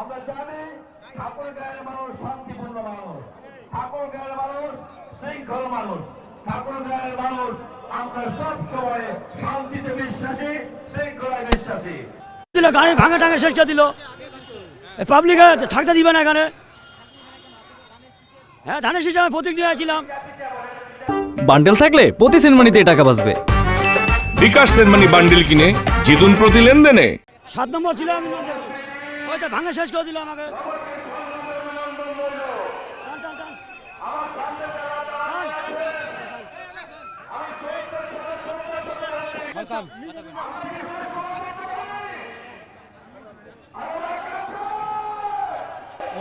আমরা জানি ঠাকুরগাঁয়ের মানুষ শান্তিপূর্ণ মানুষ, ঠাকুরগাঁয়ের মানুষ শৃঙ্খল মানুষ, ঠাকুরগাঁয়ের মানুষ আমরা সব সময় শান্তিতে বিশ্বাসী, শৃঙ্খলায় বিশ্বাসী। দিল গাড়ি ভাঙা টাঙা শেষ করে দিল, পাবলিক থাকতে দিবে না এখানে। হ্যাঁ, ধানের শীষে আমি প্রতীক নিয়েছিলাম। বান্ডেল থাকলে প্রতি সেনমানিতে টাকা বাঁচবে। বিকাশ সেনমানি বান্ডেল কিনে জিতুন প্রতি লেনদেনে। 7 নম্বর ছিল, আমি ওই তো ভাঙা শেষ করে দিল আমাকে।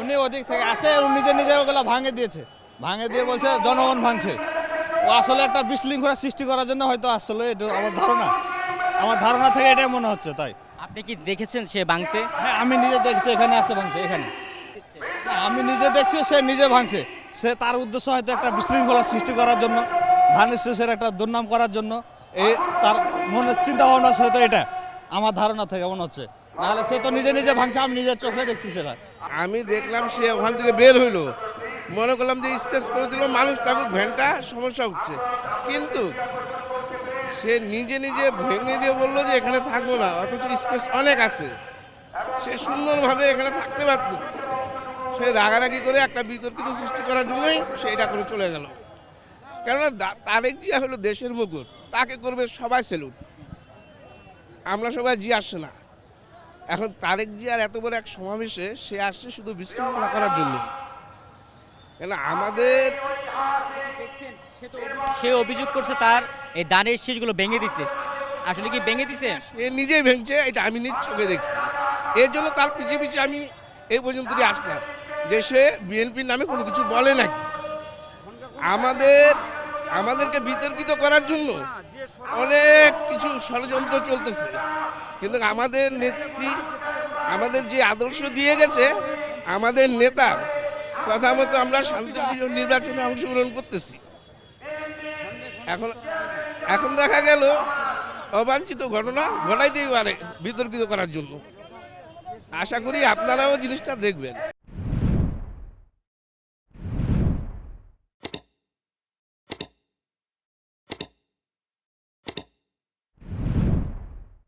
উনি ওদিক থেকে আসে, নিজে নিজে ওগুলো ভাঙে দিয়েছে, ভাঙে দিয়ে বলছে জনগণ ভাঙছে। ও আসলে একটা বিশৃঙ্খলা সৃষ্টি করার জন্য হয়তো আসলে, এটা আমার ধারণা থেকে এটাই মনে হচ্ছে। তাই আপনি কি দেখেছেন সে ভাঙতে? হ্যাঁ, আমি নিজে দেখছি, এখানে আসে ভাঙছে, এখানে না, আমি নিজে দেখছি সে নিজে ভাঙছে। সে তার উদ্দেশ্য হয়তো একটা বিশৃঙ্খলা সৃষ্টি করার জন্য, ধানের শেষের একটা দুর্নাম করার জন্য, এই তার মনের চিন্তা ভাবনা হয়তো এটা, আমার ধারণা থেকে মনে হচ্ছে। নাহলে সে তো নিজে নিজে ভাঙছে, আমি নিজের চোখে দেখছি সেটা। আমি দেখলাম সে ওখান থেকে বের হইলো, মনে করলাম যে স্পেস করে দিল, মানুষ থাকুক, ভ্যানটা সমস্যা হচ্ছে, কিন্তু সে নিজে নিজে ভেঙে দিয়ে বললো যে এখানে থাকবো না, অথচ স্পেস অনেক আছে, সে সুন্দরভাবে এখানে থাকতে পারত। সে রাগারাগি করে একটা বিতর্কিত সৃষ্টি করার জন্যই সে এটা করে চলে গেল। কেননা তারেক জিয়া হলো দেশের মুকুট, তাকে করবে সবাই সেলুট, আমরা সবাই জি আসছে না। এখন তারেক জিয়ার এত বড় এক সমাবেশে সে আসছে শুধু বিশৃঙ্খলা করার জন্য। কেন আমাদের সে অভিযোগ করছে তার এই ধানের শীষগুলো ভেঙে দিছে। আসলে কি ভেঙে দিছে? সে নিজেই ভেঙছে, এটা আমি নিজ চোখে দেখছি। এর জন্য তার পিছিয়ে পিছিয়ে আমি এই পর্যন্তই আসলাম, যে সে বিএনপির নামে কোনো কিছু বলে নাকি। আমাদেরকে বিতর্কিত করার জন্য অনেক কিছু ষড়যন্ত্র চলতেছে, কিন্তু আমাদের নেত্রী আমাদের যে আদর্শ দিয়ে গেছে, আমাদের নেতার কথা মতো আমরা শান্তিপ্রিয় নির্বাচনে অংশগ্রহণ করতেছি। এখন দেখা গেল অবাঞ্ছিত ঘটনা ঘটাইতেই পারে বিতর্কিত করার জন্য। আশা করি আপনারাও জিনিসটা দেখবেন।